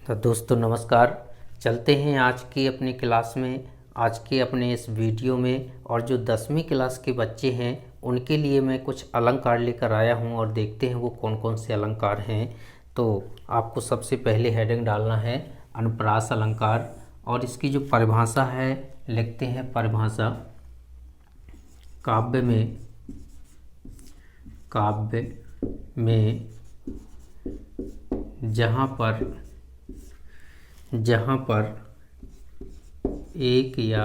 तो दोस्तों नमस्कार। चलते हैं आज की अपनी क्लास में, आज के अपने इस वीडियो में। और जो 10वीं क्लास के बच्चे हैं उनके लिए मैं कुछ अलंकार लेकर आया हूं और देखते हैं वो कौन कौन से अलंकार हैं। तो आपको सबसे पहले हेडिंग डालना है अनुप्रास अलंकार, और इसकी जो परिभाषा है लिखते हैं। परिभाषा काव्य में जहाँ पर एक या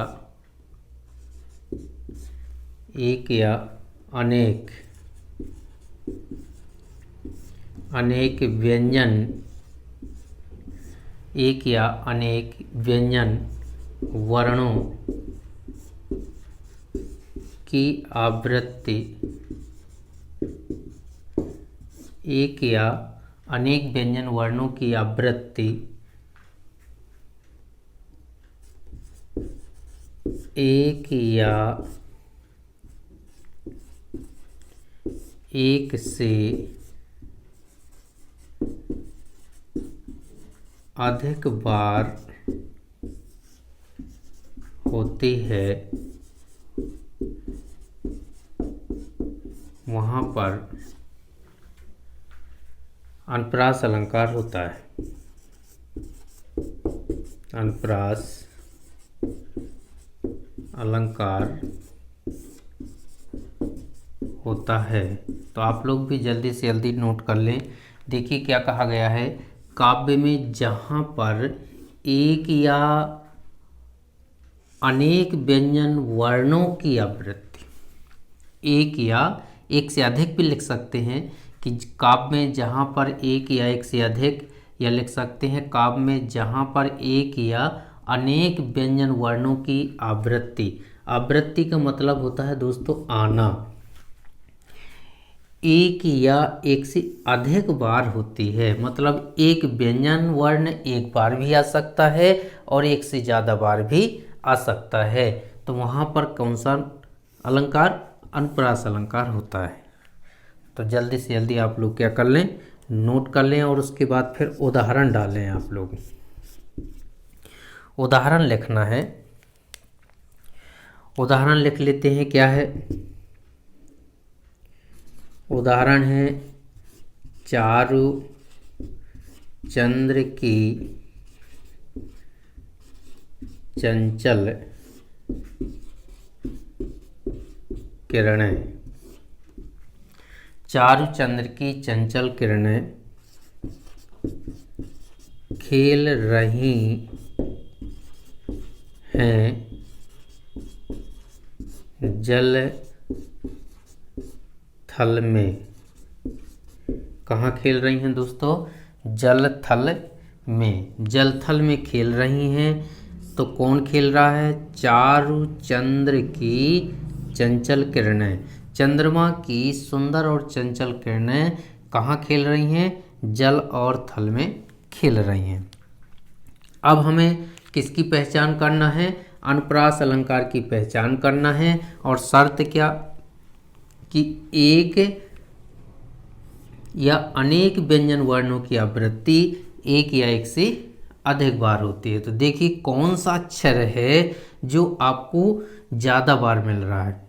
अनेक व्यंजन वर्णों की आवृत्ति एक या अनेक व्यंजन वर्णों की आवृत्ति एक या एक से अधिक बार होती है, वहाँ पर अनुप्रास अलंकार होता है। अनुप्रास अलंकार होता है। तो आप लोग भी जल्दी से जल्दी नोट कर लें। देखिए क्या कहा गया है, काव्य में जहाँ पर एक या अनेक व्यंजन वर्णों की आवृत्ति, एक या एक से अधिक भी लिख सकते हैं कि काव्य में जहाँ पर एक या एक से अधिक, या लिख सकते हैं काव्य में जहाँ पर एक या अनेक व्यंजन वर्णों की आवृत्ति। आवृत्ति का मतलब होता है दोस्तों आना। एक या एक से अधिक बार होती है, मतलब एक व्यंजन वर्ण एक बार भी आ सकता है और एक से ज़्यादा बार भी आ सकता है। तो वहाँ पर कौन सा अलंकार? अनुप्रास अलंकार होता है। तो जल्दी से जल्दी आप लोग क्या कर लें, नोट कर लें, और उसके बाद फिर उदाहरण डालें। आप लोग उदाहरण लिखना है। उदाहरण लिख लेते हैं। क्या है उदाहरण? है चारु चंद्र की चंचल किरणें। चारु चंद्र की चंचल किरणें खेल रही हैं जल थल में। कहाँ खेल रही हैं दोस्तों? जल थल में। जल थल में खेल रही हैं। तो कौन खेल रहा है? चारु चंद्र की चंचल किरणें। चंद्रमा की सुंदर और चंचल किरणें कहाँ खेल रही हैं? जल और थल में खेल रही हैं। अब हमें किसकी पहचान करना है? अनुप्रास अलंकार की पहचान करना है। और शर्त क्या कि एक या अनेक व्यंजन वर्णों की आवृत्ति एक या एक से अधिक बार होती है। तो देखिए कौन सा अक्षर है जो आपको ज़्यादा बार मिल रहा है।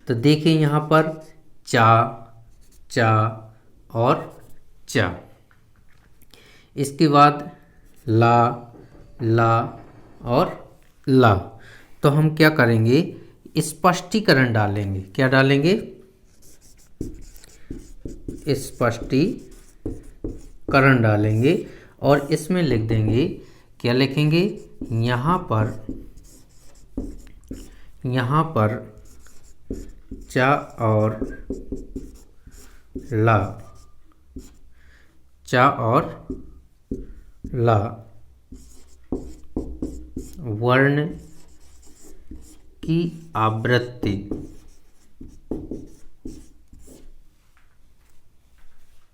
तो देखिए यहाँ पर चा, चा और चा। इसके बाद ला, ला और ला। तो हम क्या करेंगे? स्पष्टीकरण डालेंगे। क्या डालेंगे? स्पष्टीकरण डालेंगे। और इसमें लिख देंगे, क्या लिखेंगे? यहाँ पर चा और ला, चा और ला वर्ण की आवृत्ति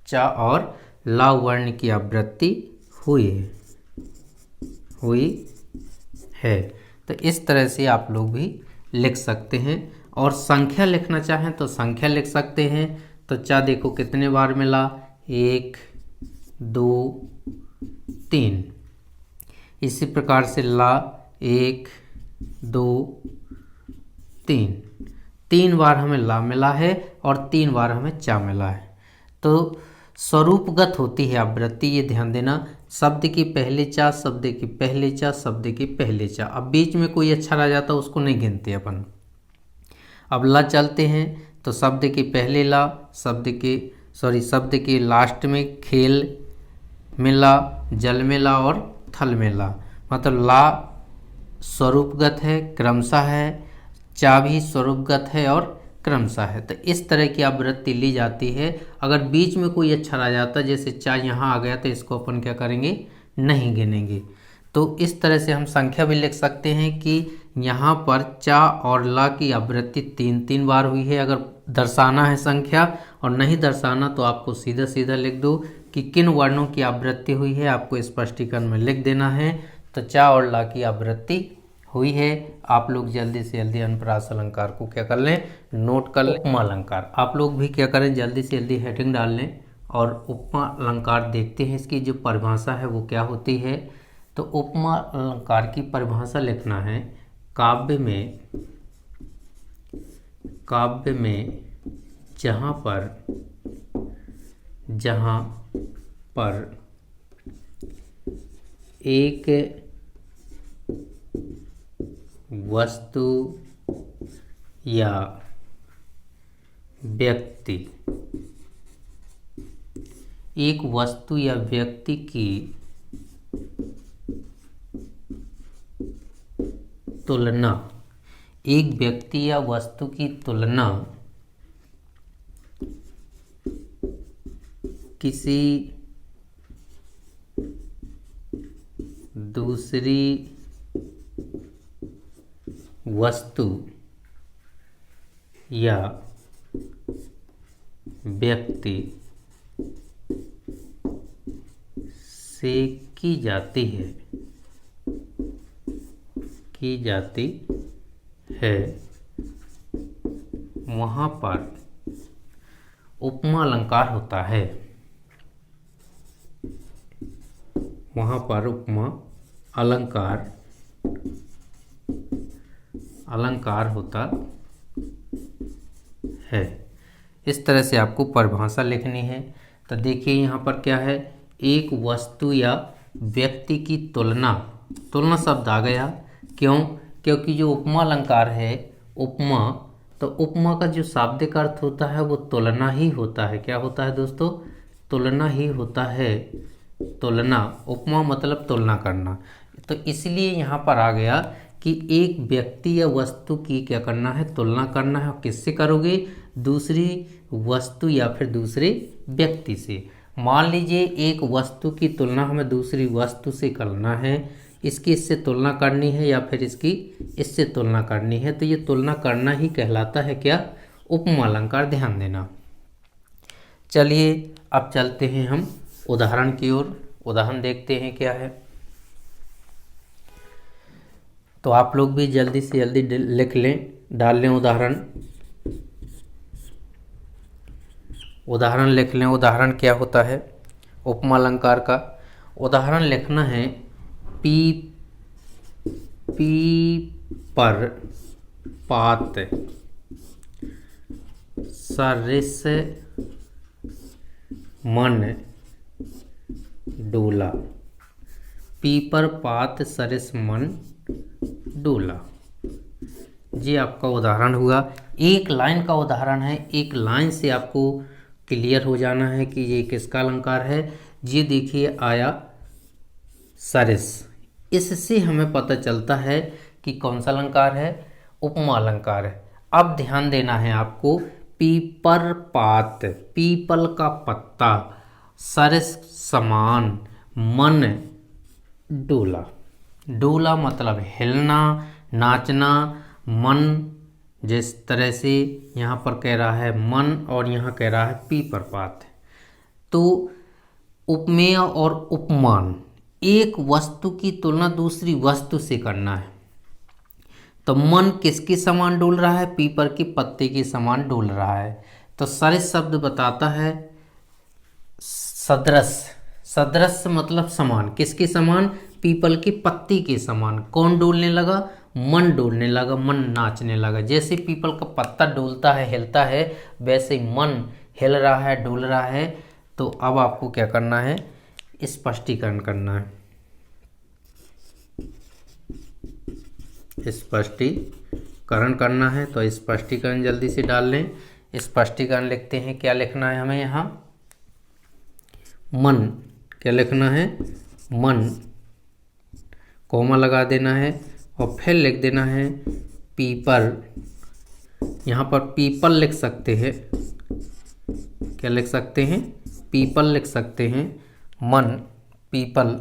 चा और ला वर्ण की आवृत्ति हुई है। तो इस तरह से आप लोग भी लिख सकते हैं। और संख्या लिखना चाहें तो संख्या लिख सकते हैं। तो चा देखो कितने बार मिला, 1 2 3। इसी प्रकार से ला 1 2 3, 3 बार हमें ला मिला है और 3 बार हमें चा मिला है। तो स्वरूपगत होती है आवृत्ति, ये ध्यान देना। शब्द की पहले चा, शब्द की पहले चा, शब्द की पहले चा। अब बीच में कोई अक्षर आ जाता उसको नहीं गिनते अपन। अब ला चलते हैं तो शब्द के पहले ला, शब्द के लास्ट में खेल में ला, जल में ला और थल में ला। मतलब ला स्वरूपगत है, क्रमशः है, चा भी स्वरूपगत है और क्रमशः है। तो इस तरह की आवृत्ति ली जाती है। अगर बीच में कोई अक्षर आ जाता, जैसे चा यहाँ आ गया, तो इसको अपन क्या करेंगे, नहीं गिनेंगे। तो इस तरह से हम संख्या भी लिख सकते हैं कि यहाँ पर चा और ला की आवृत्ति 3-3 बार हुई है। अगर दर्शाना है संख्या और नहीं दर्शाना तो आपको सीधा सीधा लिख दो कि किन वर्णों की आवृत्ति हुई है, आपको स्पष्टीकरण में लिख देना है। तो चा और ला की आवृत्ति हुई है। आप लोग जल्दी से जल्दी अनुप्रास अलंकार को क्या कर लें, नोट कर लें। उपमा अलंकार आप लोग भी क्या करें, जल्दी से जल्दी हेडिंग डाल लें और उपमा अलंकार देखते हैं इसकी जो परिभाषा है वो क्या होती है। तो उपमा अलंकार की परिभाषा लिखना है, काव्य में जहाँ पर एक वस्तु या व्यक्ति की तुलना, एक व्यक्ति या वस्तु की तुलना किसी दूसरी वस्तु या व्यक्ति से की जाती है वहाँ पर उपमा अलंकार होता है। वहाँ पर उपमा अलंकार होता है। इस तरह से आपको परिभाषा लिखनी है। तो देखिए यहाँ पर क्या है, एक वस्तु या व्यक्ति की तुलना शब्द आ गया। क्यों? क्योंकि जो उपमा अलंकार है, उपमा, तो उपमा का जो शाब्दिक अर्थ होता है वो तुलना ही होता है। क्या होता है दोस्तों? तुलना ही होता है। तुलना, उपमा मतलब तुलना करना। तो इसलिए यहाँ पर आ गया कि एक व्यक्ति या वस्तु की क्या करना है, तुलना करना है। किससे करोगे? दूसरी वस्तु या फिर दूसरे व्यक्ति से। मान लीजिए एक वस्तु की तुलना हमें दूसरी वस्तु से करना है, इसकी इससे तुलना करनी है या फिर इसकी इससे तुलना करनी है, तो ये तुलना करना ही कहलाता है क्या? उपमा अलंकार। ध्यान देना। चलिए अब चलते हैं हम उदाहरण की ओर। उदाहरण देखते हैं क्या है। तो आप लोग भी जल्दी से जल्दी लिख लें, डाल लें उदाहरण लिख लें। उदाहरण क्या होता है उपमा अलंकार का? उदाहरण लिखना है, पर पात सरिस मन डोला। पीपर पात सरिस मन डोला, ये आपका उदाहरण हुआ। एक लाइन का उदाहरण है, एक लाइन से आपको क्लियर हो जाना है कि ये किसका अलंकार है। ये देखिए आया सरिस, इससे हमें पता चलता है कि कौन सा अलंकार है, उपमा अलंकार है। अब ध्यान देना है आपको, पीपर पात, पीपल का पत्ता, सरिस समान, मन डोला। डोला मतलब हिलना, नाचना। मन जिस तरह से यहाँ पर कह रहा है मन और यहाँ कह रहा है पीपर पात। तो उपमेय और उपमान, एक वस्तु की तुलना दूसरी वस्तु से करना है। तो मन किसके समान डोल रहा है? पीपर के पत्ते के समान डोल रहा है। तो सरिस शब्द बताता है सदृश, सदृश मतलब समान, किसके समान? पीपल की पत्ती के समान। कौन डोलने लगा? मन डोलने लगा, मन नाचने लगा। जैसे पीपल का पत्ता डोलता है, हिलता है, वैसे ही मन हिल रहा है, डोल रहा है। तो अब आपको क्या करना है? स्पष्टीकरण करना है। स्पष्टीकरण करना है तो स्पष्टीकरण जल्दी से डाल लें। स्पष्टीकरण लिखते हैं, क्या लिखना है हमें यहाँ? मन। क्या लिखना है? मन, कॉमा लगा देना है और फिर लिख देना है पीपल। यहाँ पर पीपल लिख सकते हैं। क्या लिख सकते हैं? पीपल लिख सकते हैं। मन पीपल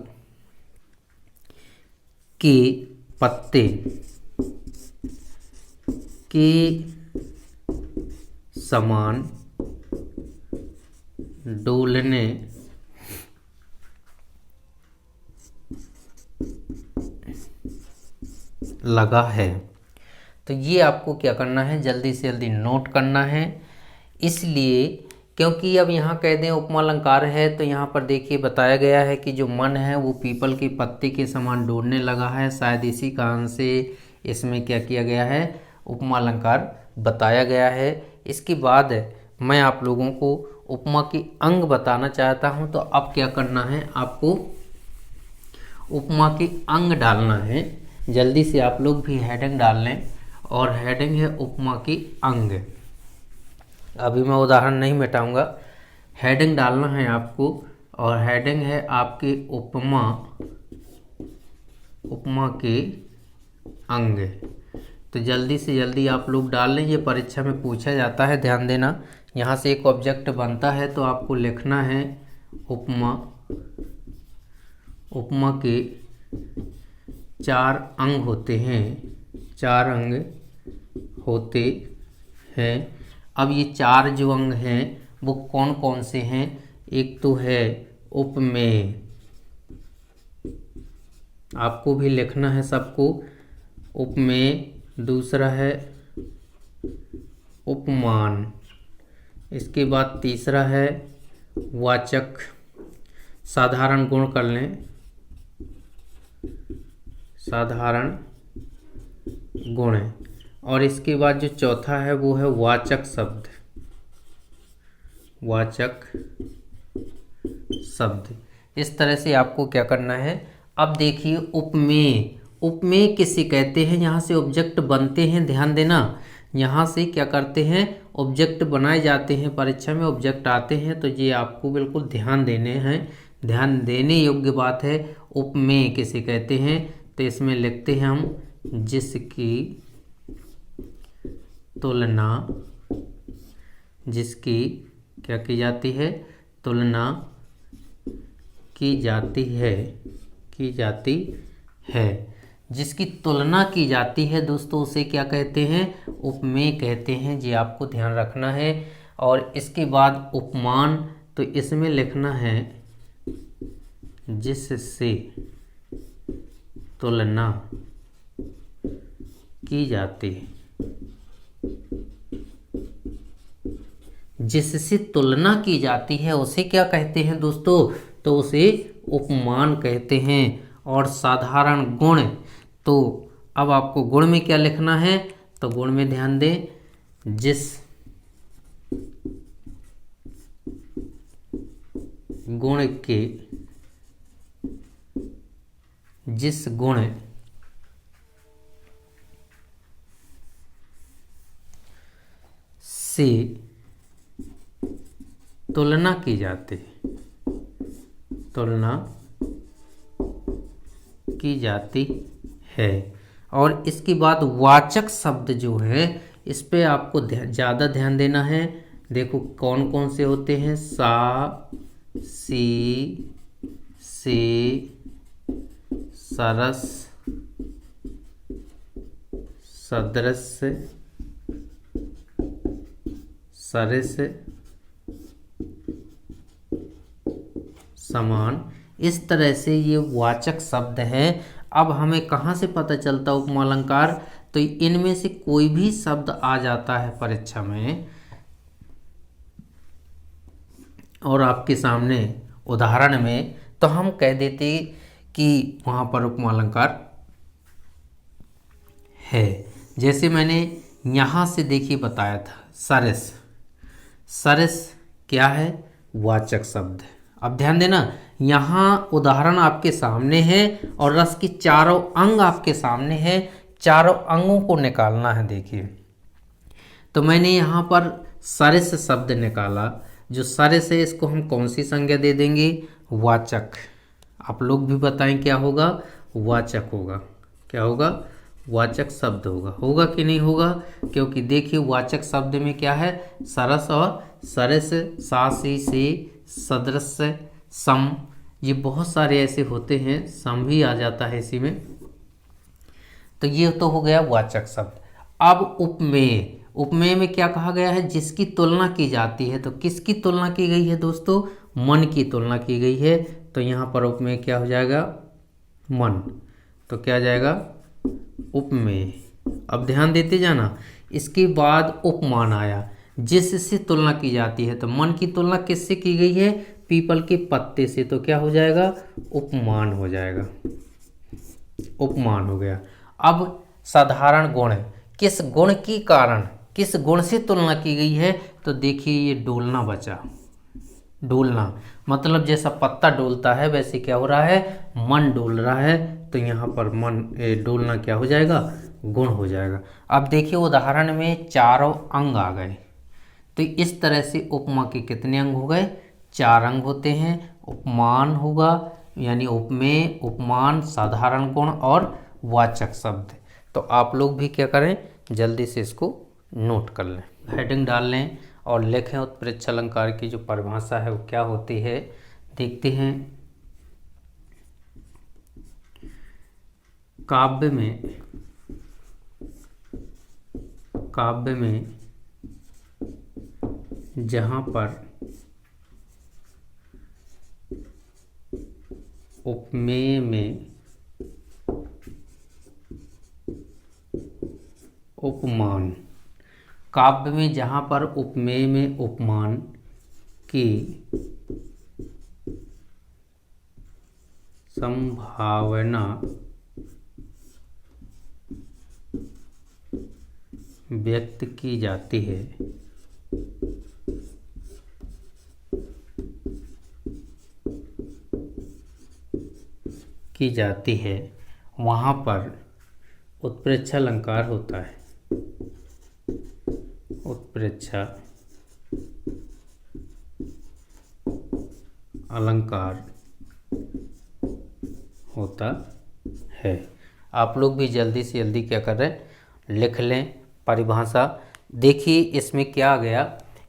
के पत्ते के समान डोलने लगा है। तो ये आपको क्या करना है? जल्दी से जल्दी नोट करना है। इसलिए क्योंकि अब यहाँ कह दें उपमा अलंकार है, तो यहाँ पर देखिए बताया गया है कि जो मन है वो पीपल के पत्ते के समान डोलने लगा है। शायद इसी कारण से इसमें क्या किया गया है? उपमा अलंकार बताया गया है। इसके बाद मैं आप लोगों को उपमा के अंग बताना चाहता हूँ। तो अब क्या करना है? आपको उपमा के अंग डालना है। जल्दी से आप लोग भी हेडिंग डाल लें, और हेडिंग है उपमा के अंग। अभी मैं उदाहरण नहीं मिटाऊंगा, हेडिंग डालना है आपको, और हेडिंग है आपके उपमा के अंग। तो जल्दी से जल्दी आप लोग डाल लें, ये परीक्षा में पूछा जाता है, ध्यान देना। यहाँ से एक ऑब्जेक्ट बनता है तो आपको लिखना है उपमा के 4 अंग होते हैं। 4 अंग होते हैं। अब ये 4 जो अंग हैं वो कौन कौन से हैं? एक तो है उपमेय, आपको भी लिखना है सबको, उपमेय। दूसरा है उपमान। इसके बाद तीसरा है वाचक। साधारण गुण कर लें, साधारण गुण। और इसके बाद जो चौथा है वो है वाचक शब्द। वाचक शब्द। इस तरह से आपको क्या करना है? अब देखिए उपमेय। उपमेय किसे कहते हैं? यहाँ से ऑब्जेक्ट बनते हैं, ध्यान देना। यहाँ से क्या करते हैं? ऑब्जेक्ट बनाए जाते हैं, परीक्षा में ऑब्जेक्ट आते हैं। तो ये आपको बिल्कुल ध्यान देने हैं, ध्यान देने योग्य बात है। उपमेय किसे कहते हैं? तो इसमें लिखते हैं हम जिसकी तुलना, जिसकी क्या की जाती है? तुलना की जाती है, की जाती है। जिसकी तुलना की जाती है दोस्तों, उसे क्या कहते हैं? उपमेय कहते हैं। जी आपको ध्यान रखना है। और इसके बाद उपमान, तो इसमें लिखना है जिससे तुलना की जाती है। जिससे तुलना की जाती है उसे क्या कहते हैं दोस्तों? तो उसे उपमान कहते हैं। और साधारण गुण, तो अब आपको गुण में क्या लिखना है? तो गुण में ध्यान दें, जिस गुण के, जिस गुण से तुलना की जाती है, तुलना की जाती है। और इसके बाद वाचक शब्द जो है, इस पे आपको ज़्यादा ध्यान देना है। देखो कौन कौन से होते हैं? सा, सी, से, सरस, सदृश, सरिस, समान। इस तरह से ये वाचक शब्द हैं। अब हमें कहाँ से पता चलता उपमा अलंकार? तो इनमें से कोई भी शब्द आ जाता है परीक्षा में, और आपके सामने उदाहरण में तो हम कह देते कि वहाँ पर उपमा अलंकार है। जैसे मैंने यहाँ से देखिए बताया था सरस, सरस क्या है? वाचक शब्द। अब ध्यान देना, यहाँ उदाहरण आपके सामने है और रस की चारों अंग आपके सामने है, चारों अंगों को निकालना है। देखिए तो मैंने यहाँ पर सरस शब्द निकाला। जो सरस है इसको हम कौन सी संज्ञा दे देंगे? वाचक। आप लोग भी बताएं क्या होगा? वाचक होगा। क्या होगा? वाचक शब्द होगा। होगा कि नहीं होगा? क्योंकि देखिए वाचक शब्द में क्या है? सरस और सरस, सासी से, सदृश, सम, ये बहुत सारे ऐसे होते हैं, सम भी आ जाता है इसी में। तो ये तो हो गया वाचक शब्द। अब उपमेय, उपमेय में क्या कहा गया है? जिसकी तुलना की जाती है। तो किसकी तुलना की गई है दोस्तों? मन की तुलना की गई है। तो यहाँ पर उपमेय क्या हो जाएगा? मन। तो क्या आ जाएगा? उपमेय। अब ध्यान देते जाना, इसके बाद उपमान आया, जिससे तुलना की जाती है। तो मन की तुलना किससे की गई है? पीपल के पत्ते से। तो क्या हो जाएगा? उपमान हो जाएगा। उपमान हो गया। अब साधारण गुण, किस गुण के कारण, किस गुण से तुलना की गई है? तो देखिए ये डोलना बचा। डोलना मतलब जैसा पत्ता डोलता है वैसे क्या हो रहा है? मन डोल रहा है। तो यहाँ पर मन डोलना क्या हो जाएगा? गुण हो जाएगा। अब देखिए उदाहरण में चारों अंग आ गए। तो इस तरह से उपमा के कितने अंग हो गए? 4 अंग होते हैं। उपमान होगा यानी उपमेय, उपमान, साधारण गुण और वाचक शब्द। तो आप लोग भी क्या करें? जल्दी से इसको नोट कर लें, हेडिंग डाल लें और लिखें उत्प्रेक्ष अलंकार की जो परिभाषा है वो क्या होती है। देखते हैं काव्य में जहाँ पर उपमेय में उपमान, काव्य में जहाँ पर उपमेय में उपमान की संभावना व्यक्त की जाती है, वहाँ पर उत्प्रेक्षा अलंकार होता है। उत्प्रेक्षा अलंकार होता है। आप लोग भी जल्दी से जल्दी क्या कर रहे हैं? लिख लें परिभाषा। देखिए इसमें क्या आ गया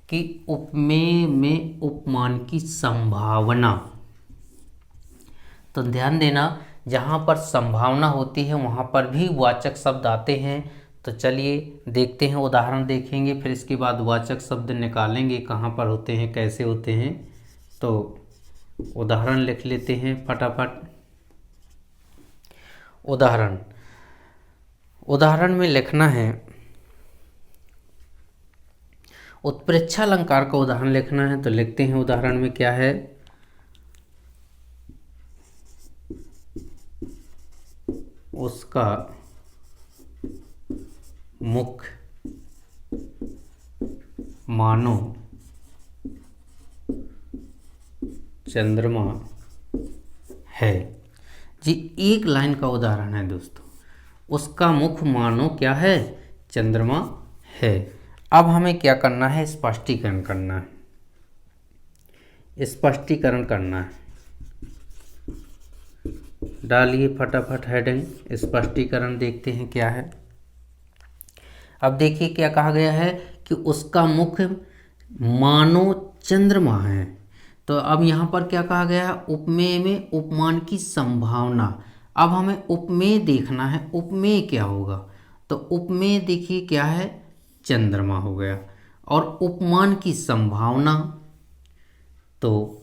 कि उपमेय में उपमान की संभावना। तो ध्यान देना, जहाँ पर संभावना होती है वहाँ पर भी वाचक शब्द आते हैं। तो चलिए देखते हैं, उदाहरण देखेंगे, फिर इसके बाद वाचक शब्द निकालेंगे कहाँ पर होते हैं, कैसे होते हैं। तो उदाहरण लिख लेते हैं फटाफट। उदाहरण में लिखना है, उत्प्रेक्षा अलंकार का उदाहरण लिखना है। तो लिखते हैं उदाहरण में क्या है? उसका मुख मानो चंद्रमा है। जी एक लाइन का उदाहरण है दोस्तों। उसका मुख मानो क्या है? चंद्रमा है। अब हमें क्या करना है? स्पष्टीकरण करना है। स्पष्टीकरण करना है। डालिए फटाफट हेडिंग स्पष्टीकरण, देखते हैं क्या है। अब देखिए क्या कहा गया है कि उसका मुख मानो चंद्रमा है। तो अब यहाँ पर क्या कहा गया है? उपमेय में उपमान की संभावना। अब हमें उपमेय देखना है, उपमेय क्या होगा? तो उपमेय देखिए क्या है? चंद्रमा हो गया। और उपमान की संभावना, तो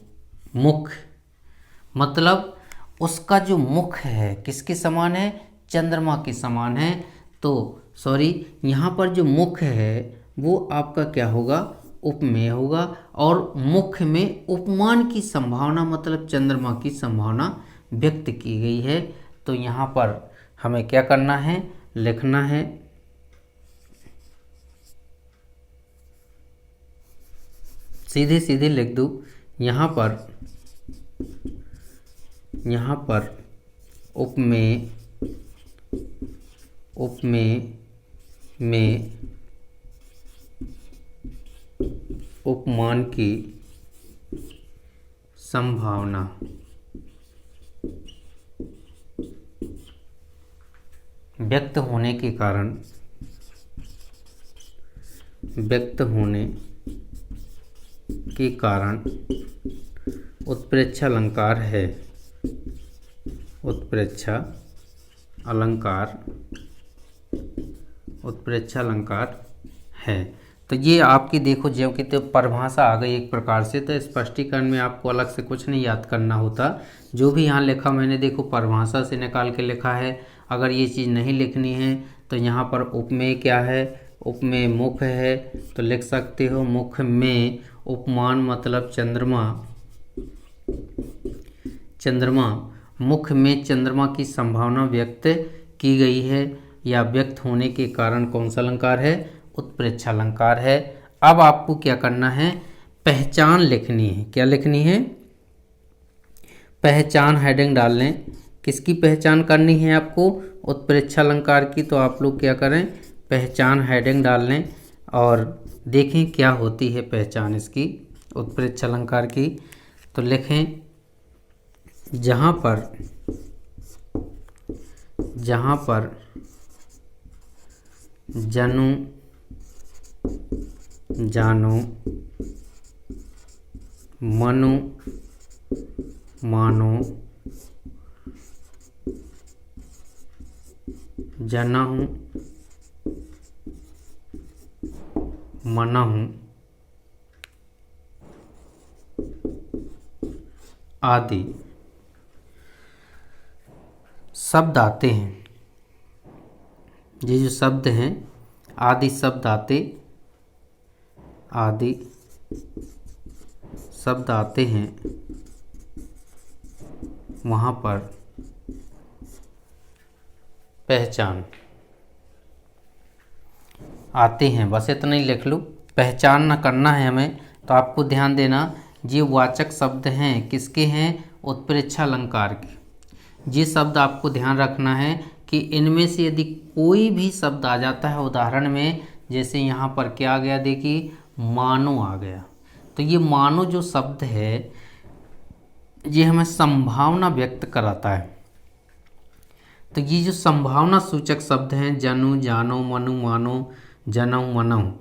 मुख, मतलब उसका जो मुख है किसके समान है? चंद्रमा के समान है। तो सॉरी, यहाँ पर जो मुख है वो आपका क्या होगा? उपमेय होगा, और मुख्य में उपमान की संभावना मतलब चंद्रमा की संभावना व्यक्त की गई है। तो यहाँ पर हमें क्या करना है, लिखना है सीधे सीधे लिख दूँ। यहाँ पर उपमेय में उपमान की संभावना व्यक्त होने के कारण उत्प्रेक्षा अलंकार है। तो ये आपकी देखो जो कि तो परिभाषा आ गई एक प्रकार से। तो स्पष्टीकरण में आपको अलग से कुछ नहीं याद करना होता, जो भी यहाँ लिखा मैंने देखो परिभाषा से निकाल के लिखा है। अगर ये चीज़ नहीं लिखनी है तो यहाँ पर उपमेय क्या है, उपमेय मुख्य है, तो लिख सकते हो मुख्य में उपमान मतलब चंद्रमा मुख्य में चंद्रमा की संभावना व्यक्त की गई है, या व्यक्त होने के कारण कौन सा अलंकार है, उत्प्रेक्षा अलंकार है। अब आपको क्या करना है, पहचान लिखनी है। क्या लिखनी है, पहचान हेडिंग डाल लें। किसकी पहचान करनी है आपको, उत्प्रेक्षा अलंकार की। तो आप लोग क्या करें, पहचान हेडिंग डाल लें और देखें क्या होती है पहचान इसकी उत्प्रेक्षा अलंकार की। तो लिखें जहाँ पर जनु जानो मनु मानो जनहु मनहु आदि शब्द आते हैं। ये जो शब्द हैं आदि शब्द आते हैं, वहाँ पर पहचान आते हैं। बस इतना ही लिख लो, पहचान ना करना है हमें। तो आपको ध्यान देना, ये वाचक शब्द हैं किसके हैं, उत्प्रेक्षा अलंकार के। ये शब्द आपको ध्यान रखना है कि इनमें से यदि कोई भी शब्द आ जाता है उदाहरण में, जैसे यहाँ पर क्या आ गया, देखिए मानो आ गया। तो ये मानो जो शब्द है ये हमें संभावना व्यक्त कराता है। तो ये जो संभावना सूचक शब्द हैं, जनु जानो मनु मानो जनऊ मनऊ,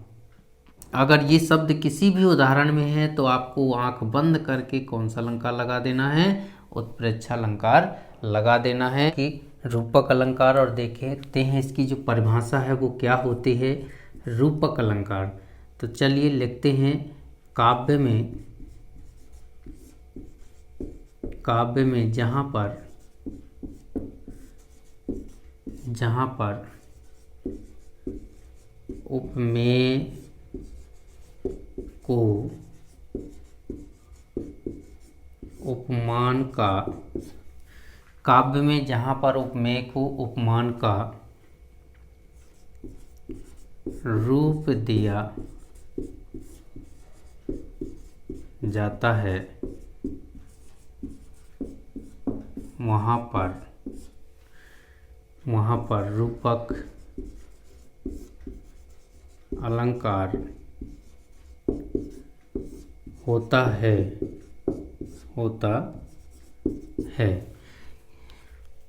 अगर ये शब्द किसी भी उदाहरण में है तो आपको आंख बंद करके कौन सा अलंकार लगा देना है, उत्प्रेक्षा अलंकार लगा देना है कि रूपक अलंकार। और देखते हैं इसकी जो परिभाषा है वो क्या होती है, रूपक अलंकार। तो चलिए लिखते हैं, काव्य में जहाँ पर उपमेय को उपमान का, काव्य में जहाँ पर उपमेय को उपमान का रूप दिया जाता है, वहाँ पर रूपक अलंकार होता है।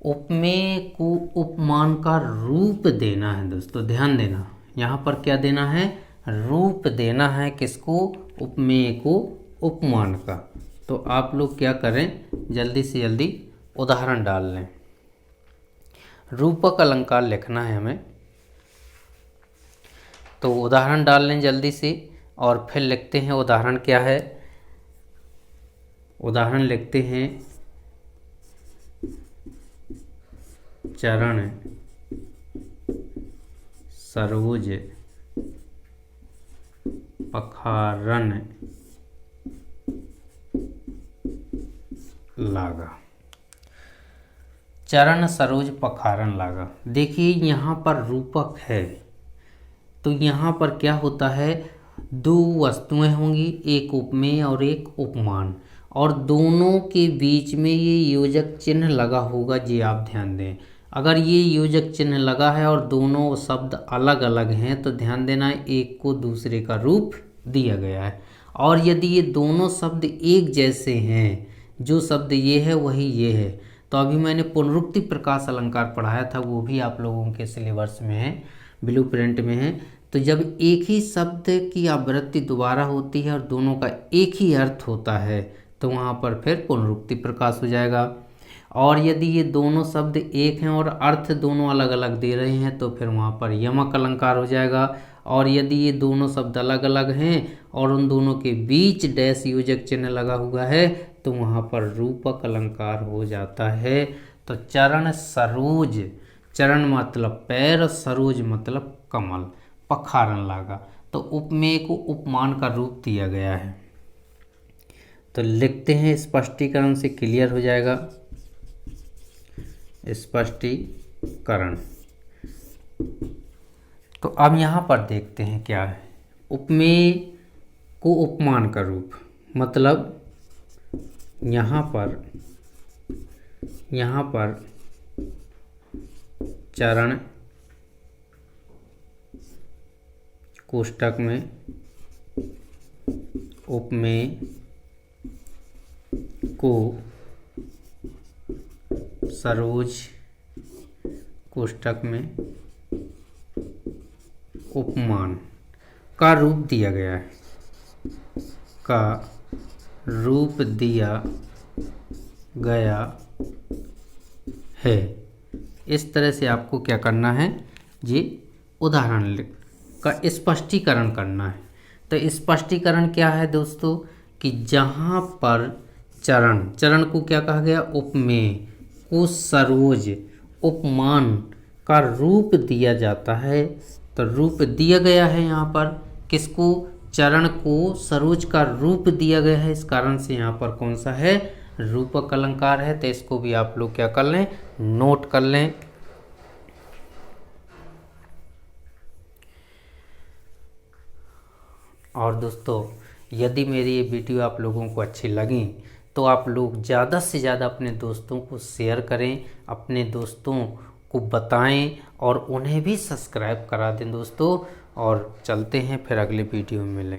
उपमेय को उपमान का रूप देना है दोस्तों, ध्यान देना। यहाँ पर क्या देना है, रूप देना है किसको, उपमेय को उपमान का। तो आप लोग क्या करें, जल्दी से जल्दी उदाहरण डाल लें। रूपक अलंकार लिखना है हमें, तो उदाहरण डाल लें जल्दी से। और फिर लिखते हैं उदाहरण क्या है, उदाहरण लिखते हैं चरण सरोज पखारन लागा। चरण सरोज पखारन लागा। देखिए यहाँ पर रूपक है, तो यहाँ पर क्या होता है, दो वस्तुएं होंगी, एक उपमेय और एक उपमान, और दोनों के बीच में ये योजक चिन्ह लगा होगा। जी आप ध्यान दें, अगर ये योजक चिन्ह लगा है और दोनों शब्द अलग अलग हैं तो ध्यान देना एक को दूसरे का रूप दिया गया है। और यदि ये दोनों शब्द एक जैसे हैं, जो शब्द ये है वही ये है, तो अभी मैंने पुनरुक्ति प्रकाश अलंकार पढ़ाया था, वो भी आप लोगों के सिलेबस में है, ब्लू प्रिंट में है। तो जब एक ही शब्द की आवृत्ति दोबारा होती है और दोनों का एक ही अर्थ होता है तो वहाँ पर फिर पुनरुक्ति प्रकाश हो जाएगा। और यदि ये दोनों शब्द एक हैं और अर्थ दोनों अलग अलग दे रहे हैं तो फिर वहाँ पर यमक अलंकार हो जाएगा। और यदि ये दोनों शब्द अलग अलग हैं और उन दोनों के बीच डैश योजक चिन्ह लगा हुआ है तो वहाँ पर रूपक अलंकार हो जाता है। तो चरण सरोज, चरण मतलब पैर, सरोज मतलब कमल, पखारन लागा, तो उपमेय को उपमान का रूप दिया गया है। तो लिखते हैं, स्पष्टीकरण से क्लियर हो जाएगा। स्पष्टीकरण, तो अब यहाँ पर देखते हैं क्या है। उपमेय को उपमान का रूप मतलब यहाँ पर चरण कोष्ठक में उपमेय को सरोज कोष्ठक में उपमान का रूप दिया गया है, का रूप दिया गया है। इस तरह से आपको क्या करना है, ये उदाहरण का स्पष्टीकरण करना है। तो स्पष्टीकरण क्या है दोस्तों, कि जहाँ पर चरण को क्या कहा गया, उपमेय को सरोज उपमान का रूप दिया जाता है। तो रूप दिया गया है यहाँ पर किसको, चरण को सरोज का रूप दिया गया है, इस कारण से यहाँ पर कौन सा है, रूपक अलंकार है। तो इसको भी आप लोग क्या कर लें, नोट कर लें। और दोस्तों यदि मेरी ये वीडियो आप लोगों को अच्छी लगी तो आप लोग ज़्यादा से ज़्यादा अपने दोस्तों को शेयर करें, अपने दोस्तों को बताएं और उन्हें भी सब्सक्राइब करा दें दोस्तों। और चलते हैं फिर अगले वीडियो में मिलेंगे।